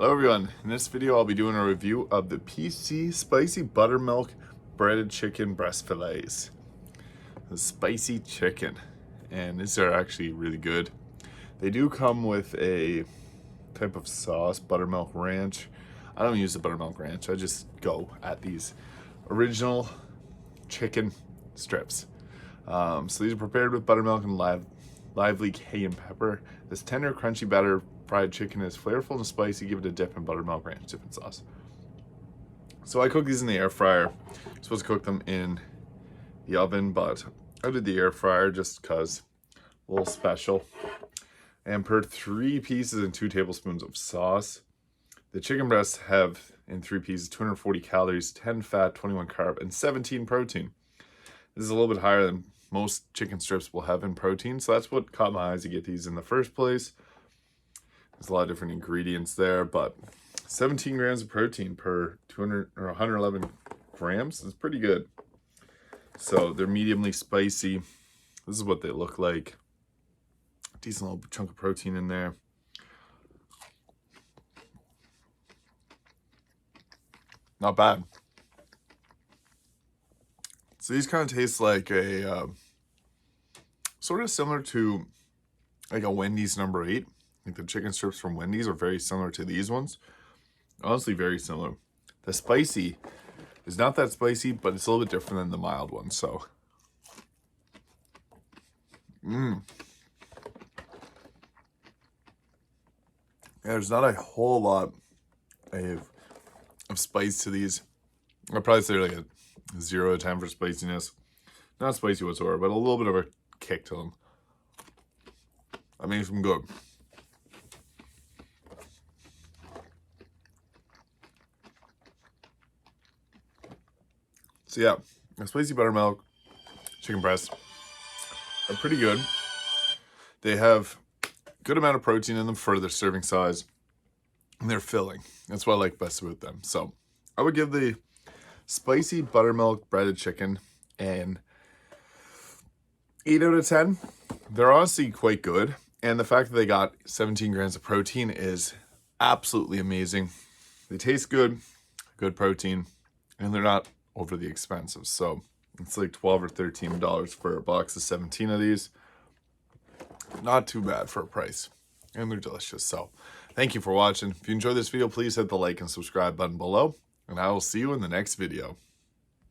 Hello everyone, in this video I'll be doing a review of the PC Spicy Buttermilk Breaded Chicken Breast Fillets. The spicy chicken, and these are actually really good. They do come with a type of sauce, buttermilk ranch. I don't use the buttermilk ranch, I just go at these original chicken strips. So these are prepared with buttermilk and lively cayenne pepper. This tender, crunchy batter fried chicken is flavorful and spicy. Give it a dip in buttermilk ranch dipping sauce. So I cook these in the air fryer. I'm supposed to cook them in the oven, but I did the air fryer just because a little special. And per 3 pieces and 2 tablespoons of sauce. The chicken breasts have, in 3 pieces, 240 calories, 10 fat, 21 carb, and 17 protein. This is a little bit higher than most chicken strips will have in protein, so that's what caught my eyes to get these in the first place. There's a lot of different ingredients there, but 17 grams of protein per 200 or 111 grams is pretty good. So they're mediumly spicy. This is what they look like. Decent little chunk of protein in there. Not bad. So these kind of taste like a sort of similar to like a Wendy's number 8. Like the chicken strips from Wendy's are very similar to these ones. Honestly, very similar. The spicy is not that spicy, but it's a little bit different than the mild one. So, yeah, there's not a whole lot of spice to these. I'd probably say like a 0 to 10 for spiciness. Not spicy whatsoever, but a little bit of a kick to them. That makes them good. So yeah, the spicy buttermilk chicken breasts are pretty good. They have a good amount of protein in them for their serving size, and they're filling. That's what I like best about them. So I would give the spicy buttermilk breaded chicken an 8 out of 10. They're honestly quite good, and the fact that they got 17 grams of protein is absolutely amazing. They taste good, good protein, and they're not overly expensive. So it's like $12 or $13 for a box of 17 of these. Not too bad for a price, and they're delicious. So thank you for watching. If you enjoyed this video, please hit the like and subscribe button below, and I will see you in the next video.